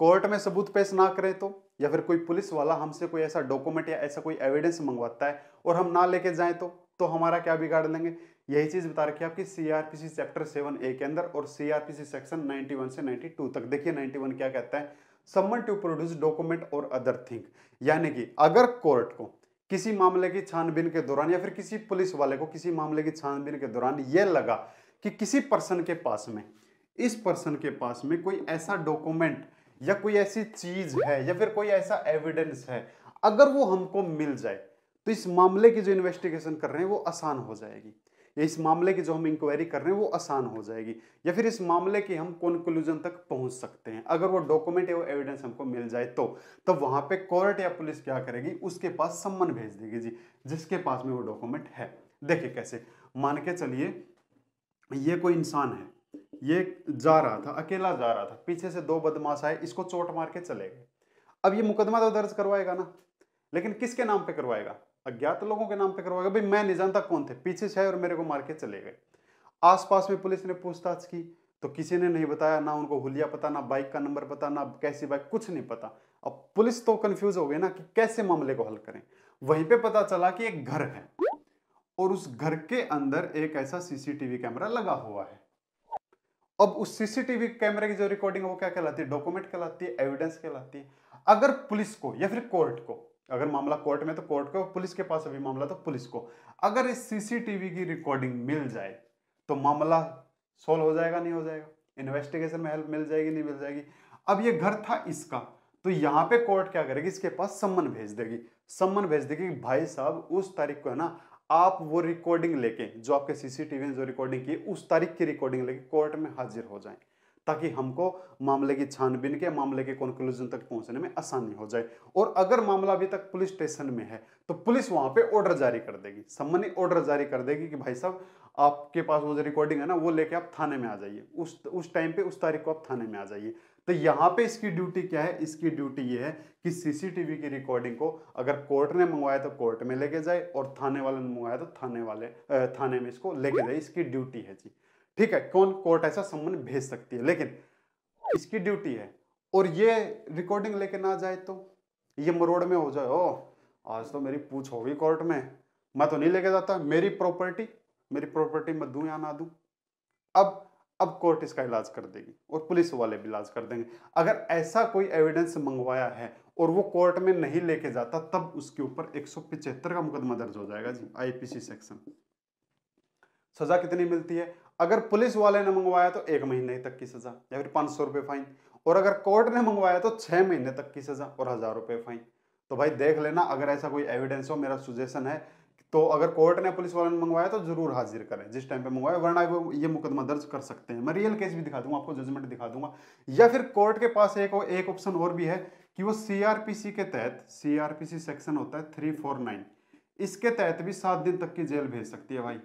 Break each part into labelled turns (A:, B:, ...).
A: Court में सबूत पेश ना करें तो, या फिर कोई पुलिस वाला हमसे कोई ऐसा डॉक्यूमेंट या ऐसा कोई एविडेंस मंगवाता है और हम ना लेके जाएं तो हमारा क्या बिगाड़ लेंगे। यही चीज बता रखी है आपकी सीआरपीसी चैप्टर 7A के अंदर और सीआरपीसी सेक्शन 91 से 92 तक। देखिए 91 क्या कहता है, समन टू प्रोड्यूस डॉक्यूमेंट और अदर थिंग, यानी कि अगर कोर्ट को किसी मामले की छानबीन के दौरान या फिर किसी पुलिस वाले को किसी मामले की छानबीन के दौरान यह लगा कि किसी पर्सन के पास में, इस पर्सन के पास में कोई ऐसा डॉक्यूमेंट या कोई ऐसी चीज है या फिर कोई ऐसा एविडेंस है, अगर वो हमको मिल जाए तो इस मामले की जो इन्वेस्टिगेशन कर रहे हैं वो आसान हो जाएगी, या इस मामले की जो हम इंक्वायरी कर रहे हैं वो आसान हो जाएगी, या फिर इस मामले की हम कंक्लूजन तक पहुंच सकते हैं। अगर वो डॉक्यूमेंट या वो एविडेंस हमको मिल जाए तो वहां पे कोर्ट या पुलिस क्या करेगी, उसके पास सम्मन भेज देगी जी, जिसके पास में वो डॉक्यूमेंट है। देखिए कैसे, मान के चलिए ये कोई इंसान है, ये जा रहा था, अकेला जा रहा था, पीछे से दो बदमाश आए, इसको चोट मार के चले गए। अब ये मुकदमा तो दर्ज करवाएगा ना, लेकिन किसके नाम पे करवाएगा, अज्ञात लोगों के नाम पे करवाएगा। भाई मैं नहीं जानता कौन थे, पीछे से आए और मेरे को मार के चले गए। आसपास में पुलिस ने पूछताछ की तो किसी ने नहीं बताया, ना उनको हुलिया पता, ना बाइक का नंबर पता, ना कैसी बाइक, कुछ नहीं पता। अब पुलिस तो कंफ्यूज हो गई ना कि कैसे मामले को हल करें। वहीं पे पता चला कि एक घर है और उस घर के अंदर एक ऐसा सीसीटीवी कैमरा लगा हुआ है। अब उस सीसीटीवी कैमरे की जो रिकॉर्डिंग है वो क्या कहलाती है, डॉक्यूमेंट कहलाती है, एविडेंस कहलाती है। अगर पुलिस को या फिर कोर्ट को, अगर मामला कोर्ट में तो कोर्ट को, पुलिस के पास अभी मामला तो पुलिस को, अगर इस सीसीटीवी की रिकॉर्डिंग मिल जाए तो मामला सोल्व हो जाएगा, नहीं हो जाएगा, इन्वेस्टिगेशन में हेल्प मिल जाएगी, नहीं मिल जाएगी। अब ये घर था इसका, तो यहां पे कोर्ट क्या करेगी, इसके पास सम्मन भेज देगी। सम्मन भेज देगी कि भाई साहब उस तारीख को है ना, आप वो रिकॉर्डिंग लेके, जो आपके सीसीटीवी ने जो रिकॉर्डिंग की उस तारीख की रिकॉर्डिंग लेके कोर्ट में हाजिर हो जाएं, ताकि हमको मामले की छानबीन के, मामले के कंक्लूजन तक पहुंचने में आसानी हो जाए। और अगर मामला अभी तक पुलिस स्टेशन में है तो पुलिस वहां पे ऑर्डर जारी कर देगी, सम्मनी ऑर्डर जारी कर देगी कि भाई साहब आपके पास वो जो रिकॉर्डिंग है ना वो लेके आप थाने में आ जाइए, उस टाइम पे उस तारीख को आप थाने में आ जाइए। तो यहाँ पे इसकी ड्यूटी क्या है, इसकी ड्यूटी ये है कि सीसीटीवी की रिकॉर्डिंग को अगर कोर्ट ने मंगवाया तो कोर्ट में लेके जाए, और थाने वाले ने मंगवाया तो थाने में इसको लेके जाए, इसकी ड्यूटी है जी। ठीक है, कौन, कोर्ट ऐसा सम्मन भेज सकती है, लेकिन इसकी ड्यूटी है। और ये रिकॉर्डिंग लेके ना जाए तो ये मरोड़ में हो जाए, ओ आज तो मेरी पूछ होगी कोर्ट में, मैं तो नहीं लेके जाता, मेरी प्रॉपर्टी मैं दूं या ना दूं। अब कोर्ट इसका इलाज कर देगी और पुलिस वाले भी इलाज कर देंगे। अगर ऐसा कोई एविडेंस मंगवाया है और वो कोर्ट में नहीं लेके जाता, तब उसके ऊपर 175 का मुकदमा दर्ज हो जाएगा जी, आईपीसी सेक्शन। सजा कितनी मिलती है, अगर पुलिस वाले ने मंगवाया तो 1 महीने तक की सजा या फिर 500 रुपए फाइन, और अगर कोर्ट ने मंगवाया तो 6 महीने तक की सजा और 1000 रुपए फाइन। तो भाई देख लेना, अगर ऐसा कोई एविडेंस हो, मेरा सुजेशन है, तो अगर कोर्ट ने पुलिस वाले ने मंगवाया तो जरूर हाजिर करें जिस टाइम पे मंगवाया, वरना वो ये मुकदमा दर्ज कर सकते हैं। मैं रियल केस भी दिखा दूंगा आपको, जजमेंट दिखा दूंगा। या फिर कोर्ट के पास एक ऑप्शन और भी है कि वो सीआरपीसी के तहत, सीआरपीसी सेक्शन होता है 349, इसके तहत भी 7 दिन तक की जेल भेज सकती है भाई,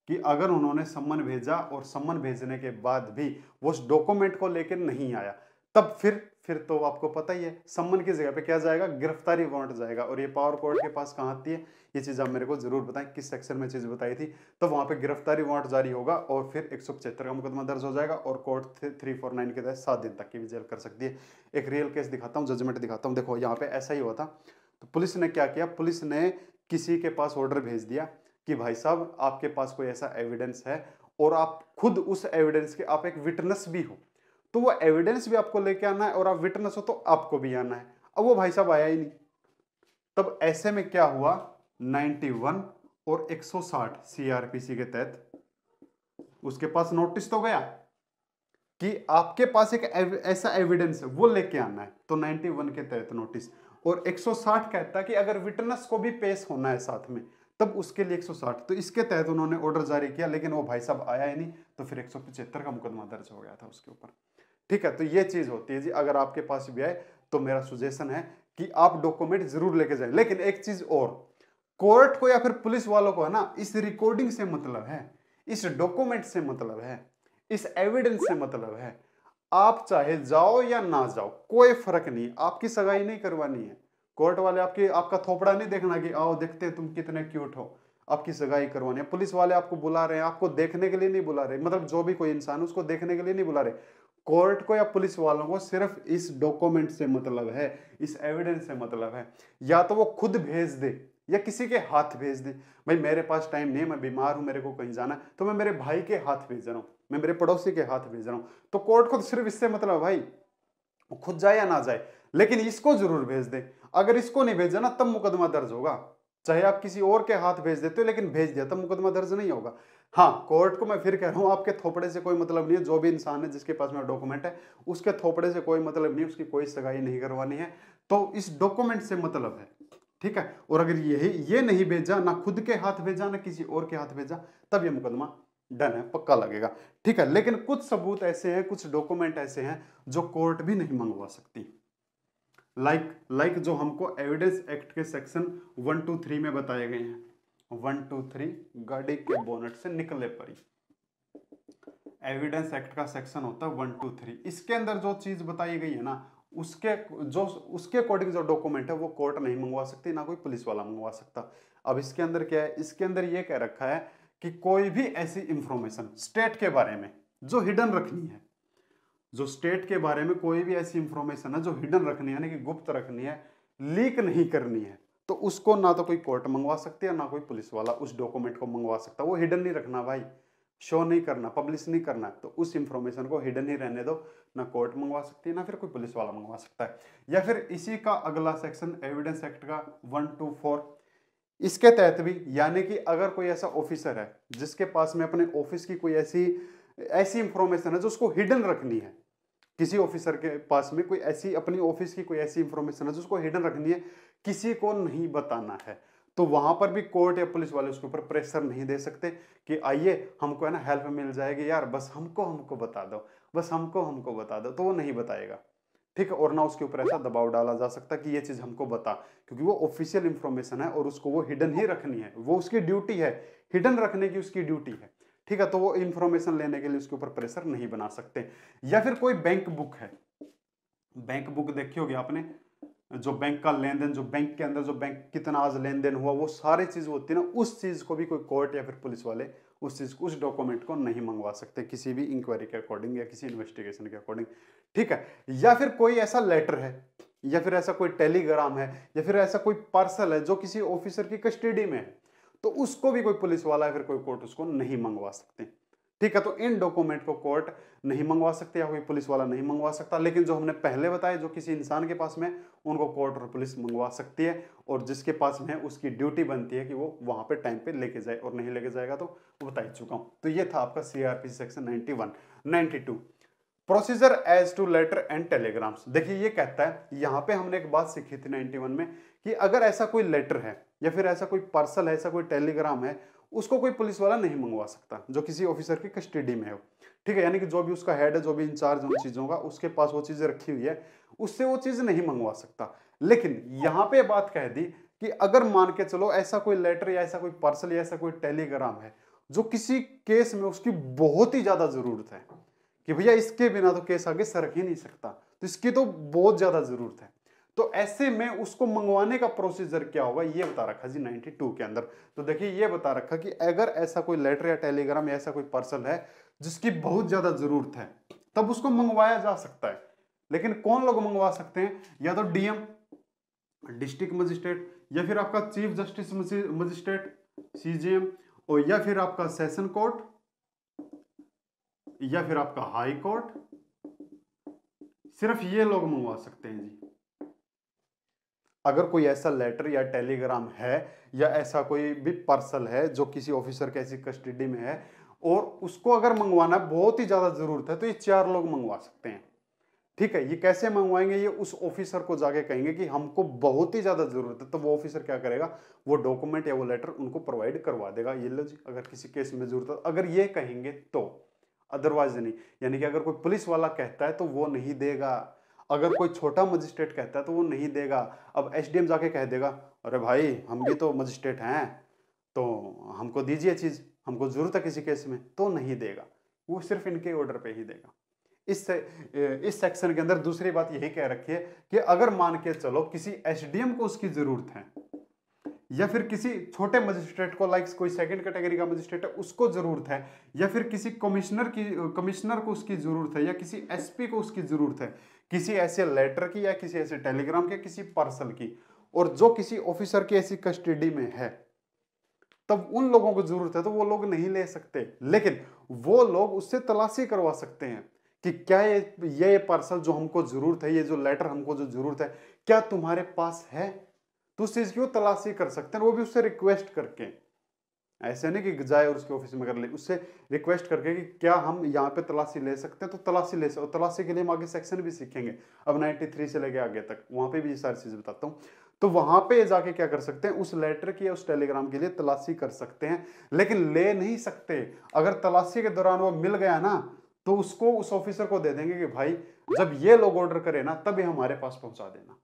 A: कि अगर उन्होंने सम्मन भेजा और सम्मन भेजने के बाद भी वो उस डॉक्यूमेंट को लेकर नहीं आया, तब फिर तो आपको पता ही है सम्मन की जगह पे क्या जाएगा, गिरफ्तारी वारंट जाएगा। और ये पावर कोर्ट के पास कहाँ आती है, ये चीज आप मेरे को जरूर बताएं किस सेक्शन में चीज बताई थी। तो वहां पे गिरफ्तारी वारंट जारी होगा और फिर 175 का मुकदमा दर्ज हो जाएगा और कोर्ट 349 के तहत 7 दिन तक की भी जेल कर सकती है। एक रियल केस दिखाता हूँ, जजमेंट दिखाता हूँ। देखो यहाँ पे ऐसा ही हुआ था। तो पुलिस ने क्या किया, पुलिस ने किसी के पास ऑर्डर भेज दिया कि भाई साहब आपके पास कोई ऐसा एविडेंस है और आप खुद उस एविडेंस के आप एक विटनेस भी हो, तो वो एविडेंस भी आपको लेके आना है और आप विटनेस हो तो आपको भी आना है। अब वो भाई साहब आया ही नहीं। तब ऐसे में क्या हुआ, 91 और 160 सीआरपीसी के तहत उसके पास नोटिस तो गया कि आपके पास एक ऐसा एविडेंस है वो लेके आना है, तो 91 के तहत नोटिस, और 160 कहता है कि अगर विटनेस को भी पेश होना है साथ में तब उसके लिए 160, तो इसके तहत उन्होंने ऑर्डर जारी किया, लेकिन वो भाई साहब आया ही नहीं, तो फिर 175 का मुकदमा दर्ज हो गया था उसके ऊपर। ठीक है, तो ये चीज होती है जी, अगर आपके पास भी आए तो मेरा सुजेशन है कि आप डॉक्यूमेंट जरूर लेके जाएं। लेकिन एक चीज और, कोर्ट को या फिर पुलिस वालों को है ना, इस रिकॉर्डिंग से मतलब है, इस डॉक्यूमेंट से मतलब है, इस एविडेंस से मतलब है। आप चाहे जाओ या ना जाओ कोई फर्क नहीं, आपकी सगाई नहीं करवानी है। कोर्ट वाले आपका थोपड़ा नहीं देखना कि आओ देखते हैं तुम कितने क्यूट हो, आपकी सगाई करवानी है। पुलिस वाले आपको बुला रहे हैं, आपको देखने के लिए नहीं बुला रहे, मतलब जो भी कोई इंसान उसको देखने के लिए नहीं बुला रहे, कोर्ट को या पुलिस वालों को सिर्फ इस डॉक्यूमेंट से मतलब है, इस एविडेंस से मतलब है। या तो वो खुद भेज दे या किसी के हाथ भेज दे। भाई मेरे पास टाइम नहीं है, मैं बीमार हूं, मेरे को कहीं जाना है, तो मैं मेरे भाई के हाथ भेज रहा हूं, मैं मेरे पड़ोसी के हाथ भेज रहा हूं, तो कोर्ट को तो सिर्फ इससे मतलब है भाई, वो खुद जाए या ना जाए, लेकिन इसको जरूर भेज दे। अगर इसको नहीं भेजा ना तब मुकदमा दर्ज होगा। चाहे आप किसी और के हाथ भेज देते हो, लेकिन भेज दिया तब मुकदमा दर्ज नहीं होगा। हाँ, कोर्ट को मैं फिर कह रहा हूं, आपके थोपड़े से कोई मतलब नहीं है। जो भी इंसान है जिसके पास में डॉक्यूमेंट है, उसके थोपड़े से कोई मतलब नहीं है, उसकी कोई सगाई नहीं करवानी है, तो इस डॉक्यूमेंट से मतलब है। ठीक है, और अगर ये नहीं भेजा, ना खुद के हाथ भेजा ना किसी और के हाथ भेजा, तब ये मुकदमा डन है, पक्का लगेगा। ठीक है, लेकिन कुछ सबूत ऐसे हैं, कुछ डॉक्यूमेंट ऐसे हैं जो कोर्ट भी नहीं मंगवा सकती। लाइक जो हमको एविडेंस एक्ट के सेक्शन 123 में बताए गए हैं। 123 गाड़ी के बोनट से निकले परी, एविडेंस एक्ट का सेक्शन होता है 123। इसके अंदर जो चीज बताई गई है ना, उसके अकॉर्डिंग जो डॉक्यूमेंट है वो कोर्ट नहीं मंगवा सकती, ना कोई पुलिस वाला मंगवा सकता। अब इसके अंदर क्या है, इसके अंदर ये कह रखा है कि कोई भी ऐसी इंफॉर्मेशन स्टेट के बारे में जो हिडन रखनी है, जो स्टेट के बारे में कोई भी ऐसी इंफॉर्मेशन है जो हिडन रखनी है, यानी कि गुप्त रखनी है, लीक नहीं करनी है, तो उसको ना तो कोई कोर्ट मंगवा सकती है ना कोई पुलिस वाला उस डॉक्यूमेंट को मंगवा सकता। वो हिडन नहीं रखना भाई, शो नहीं करना, पब्लिश नहीं करना, तो उस इंफॉर्मेशन को हिडन ही रहने दो। ना कोर्ट मंगवा सकती है ना फिर कोई पुलिस वाला मंगवा सकता है। या फिर इसी का अगला सेक्शन एविडेंस एक्ट का 124, इसके तहत भी, यानी कि अगर कोई ऐसा ऑफिसर है जिसके पास में अपने ऑफिस की कोई ऐसी ऐसी इंफॉर्मेशन है जो उसको हिडन रखनी है, किसी ऑफिसर के पास में कोई ऐसी अपनी ऑफिस की कोई ऐसी इंफॉर्मेशन है जो उसको हिडन रखनी है, किसी को नहीं बताना है, तो वहां पर भी कोर्ट या पुलिस वाले उसके ऊपर प्रेशर नहीं दे सकते कि आइए हमको है ना हेल्प मिल जाएगी यार, बस हमको बता दो, बस हमको बता दो, तो वो नहीं बताएगा। ठीक है, और ना उसके ऊपर ऐसा दबाव डाला जा सकता कि ये चीज हमको बता, क्योंकि वो ऑफिशियल इंफॉर्मेशन है और उसको वो हिडन ही रखनी है, वो उसकी ड्यूटी है, हिडन रखने की उसकी ड्यूटी है। ठीक है, तो वो इंफॉर्मेशन लेने के लिए उसके ऊपर प्रेशर नहीं बना सकते। या फिर कोई बैंक बुक है, बैंक बुक देखी होगी आपने, जो बैंक का लेन देन, जो बैंक के अंदर जो बैंक कितना आज लेन देन हुआ, वो सारी चीज होती है ना, उस चीज को भी कोई कोर्ट या फिर पुलिस वाले उस चीज को, उस डॉक्यूमेंट को नहीं मंगवा सकते किसी भी इंक्वायरी के अकॉर्डिंग या किसी इन्वेस्टिगेशन के अकॉर्डिंग। ठीक है, या फिर कोई ऐसा लेटर है, या फिर ऐसा कोई टेलीग्राम है, या फिर ऐसा कोई पार्सल है जो किसी ऑफिसर की कस्टडी में है, तो उसको भी कोई पुलिस वाला या फिर कोई कोर्ट उसको नहीं मंगवा सकते। ठीक है, तो इन डॉक्यूमेंट को कोर्ट नहीं मंगवा सकते या कोई पुलिस वाला नहीं मंगवा सकता, लेकिन जो हमने पहले बताए जो किसी इंसान के पास में, उनको कोर्ट और पुलिस मंगवा सकती है, और जिसके पास में है उसकी ड्यूटी बनती है कि वो वहां पे टाइम पे लेके जाए, और नहीं लेके जाएगा तो बता ही चुका हूं। तो ये था आपका CrPC section 91। 92 procedure as to letter and telegrams. देखिए ये कहता है, यहां पे हमने एक बात सीखी थी 91 में, कि अगर ऐसा कोई लेटर है या फिर ऐसा कोई पार्सल है, ऐसा कोई टेलीग्राम है, उसको कोई पुलिस वाला नहीं मंगवा सकता जो किसी ऑफिसर की कस्टडी में हो। ठीक है, यानी कि जो भी उसका हेड है, जो भी इंचार्ज उन चीजों का, उसके पास वो चीजें रखी हुई है, उससे वो चीज नहीं मंगवा सकता। लेकिन यहां पे बात कह दी कि अगर मान के चलो ऐसा कोई लेटर या ऐसा कोई पार्सल या ऐसा कोई टेलीग्राम है जो किसी केस में उसकी बहुत ही ज्यादा जरूरत है, कि भैया इसके बिना तो केस आगे सरक ही नहीं सकता, तो इसकी तो बहुत ज्यादा जरूरत है, तो ऐसे में उसको मंगवाने का प्रोसीजर क्या होगा ये बता रखा जी 92 के अंदर। तो देखिए ये बता रखा कि अगर ऐसा कोई लेटर या टेलीग्राम या ऐसा कोई पार्सल है जिसकी बहुत ज्यादा जरूरत है, तब उसको मंगवाया जा सकता है। लेकिन कौन लोग मंगवा सकते हैं, या तो डीएम, डिस्ट्रिक्ट मजिस्ट्रेट, या फिर आपका चीफ जस्टिस मजिस्ट्रेट सीजेएम, और या फिर आपका सेशन कोर्ट, या फिर आपका हाई कोर्ट। सिर्फ ये लोग मंगवा सकते हैं जी। अगर कोई ऐसा लेटर या टेलीग्राम है या ऐसा कोई भी पार्सल है जो किसी ऑफिसर के ऐसी कस्टडी में है और उसको अगर मंगवाना बहुत ही ज्यादा जरूरत है, तो ये 4 लोग मंगवा सकते हैं। ठीक है, ये कैसे मंगवाएंगे, ये उस ऑफिसर को जाके कहेंगे कि हमको बहुत ही ज्यादा जरूरत है, तो वो ऑफिसर क्या करेगा, वो डॉक्यूमेंट या वो लेटर उनको प्रोवाइड करवा देगा। ये लो जी, अगर किसी केस में जरूरत है, अगर ये कहेंगे तो, अदरवाइज नहीं। यानी कि अगर कोई पुलिस वाला कहता है तो वो नहीं देगा, अगर कोई छोटा मजिस्ट्रेट कहता है तो वो नहीं देगा। अब एसडीएम जाके कह देगा अरे भाई हम भी तो मजिस्ट्रेट हैं, तो हमको दीजिए चीज, हमको जरूरत है किसी केस में, तो नहीं देगा, वो सिर्फ इनके ऑर्डर पे ही देगा। इस सेक्शन के अंदर दूसरी बात यही कह रखी है कि अगर मान के चलो किसी एसडीएम को उसकी जरूरत है, या फिर किसी छोटे मजिस्ट्रेट को, लाइक कोई सेकंड कैटेगरी का मजिस्ट्रेट है उसको जरूरत है, या फिर किसी कमिश्नर को उसकी जरूरत है, या किसी एसपी को उसकी जरूरत है, किसी ऐसे लेटर की या किसी ऐसे टेलीग्राम के, किसी पार्सल की, और जो किसी ऑफिसर की ऐसी कस्टडी में है, तब उन लोगों को जरूरत है तो वो लोग नहीं ले सकते। लेकिन वो लोग उससे तलाशी करवा सकते हैं कि क्या ये पार्सल जो हमको जरूरत है, ये जो लेटर हमको जो जरूरत है, क्या तुम्हारे पास है? तो उस चीज की वो तलाशी कर सकते हैं, वो भी उससे रिक्वेस्ट करके। ऐसे नहीं कि जाए और उसके ऑफिस में कर ले, उससे रिक्वेस्ट करके कि क्या हम यहाँ पे तलाशी ले सकते हैं, तो तलाशी ले सकते। तलाशी के लिए हम आगे सेक्शन भी सीखेंगे, अब 93 से लेके आगे तक वहां पे भी ये सारी चीज बताता हूँ। तो वहां पे जाके क्या कर सकते हैं, उस लेटर की या उस टेलीग्राम के लिए तलाशी कर सकते हैं, लेकिन ले नहीं सकते। अगर तलाशी के दौरान वो मिल गया ना, तो उसको उस ऑफिसर को दे देंगे कि भाई जब ये लोग ऑर्डर करें ना तभी हमारे पास पहुंचा देना।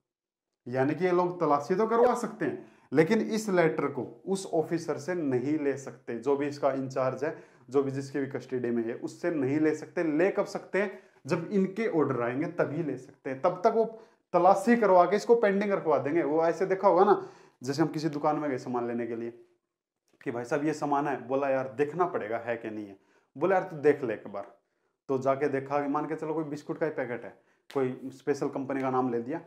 A: यानी कि ये लोग तलाशी तो करवा सकते हैं, लेकिन इस लेटर को उस ऑफिसर से नहीं ले सकते, जो भी इसका इंचार्ज है, जो भी जिसकी भी कस्टडी में है, उससे नहीं ले सकते। ले कब सकते हैं? जब इनके ऑर्डर आएंगे तभी ले सकते हैं। तब तक वो तलाशी करवा के इसको पेंडिंग रखवा देंगे। वो ऐसे देखा होगा ना, जैसे हम किसी दुकान में गए सामान लेने के लिए कि भाई साहब ये सामान है, बोला यार देखना पड़ेगा है कि नहीं है, बोला यार तू देख ले एक बार। तो जाके देखा कि मान के चलो कोई बिस्कुट का ही पैकेट है, कोई स्पेशल कंपनी का नाम ले दिया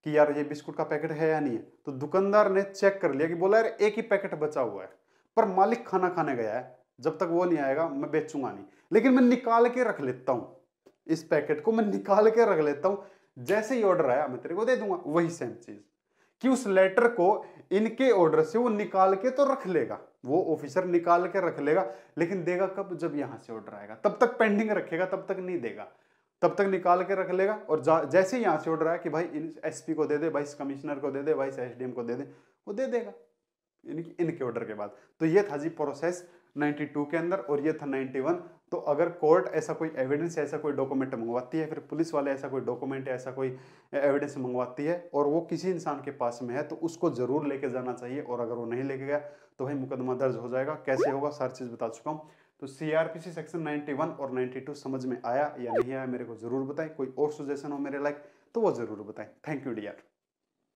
A: कि यार ये बिस्कुट का पैकेट है या नहीं है, तो दुकानदार ने चेक कर लिया कि बोला यार एक ही पैकेट बचा हुआ है, पर मालिक खाना खाने गया है, जब तक वो नहीं आएगा मैं बेचूंगा नहीं, लेकिन मैं निकाल के रख लेता हूं, इस पैकेट को मैं निकाल के रख लेता हूं, जैसे ही ऑर्डर आया मैं तेरे को दे दूंगा। वही सेम चीज कि उस लेटर को इनके ऑर्डर से वो निकाल के तो रख लेगा, वो ऑफिसर निकाल के रख लेगा, लेकिन देगा कब? जब यहां से ऑर्डर आएगा, तब तक पेंडिंग रखेगा, तब तक नहीं देगा, तब तक निकाल के रख लेगा। और जैसे ही यहां से ऑर्डर आया कि भाई एसपी को दे दे, भाई कमिश्नर को दे दे, भाई एसडीएम को दे दे, वो दे देगा इनके ऑर्डर के बाद। तो ये था जी प्रोसेस 92 के अंदर, और ये था 91। तो अगर कोर्ट ऐसा कोई एविडेंस, ऐसा कोई डॉक्यूमेंट मंगवाती है, फिर पुलिस वाले ऐसा कोई डॉक्यूमेंट, ऐसा कोई एविडेंस मंगवाती है, और वो किसी इंसान के पास में है, तो उसको जरूर लेके जाना चाहिए। और अगर वो नहीं लेके गया तो भाई मुकदमा दर्ज हो जाएगा। कैसे होगा सारी चीज बता चुका हूँ। तो सीआरपीसी सेक्शन 91 और 92 समझ में आया या नहीं आया मेरे को जरूर बताएं। कोई और सजेशन हो मेरे लाइक तो वो जरूर बताएं। Thank you dear.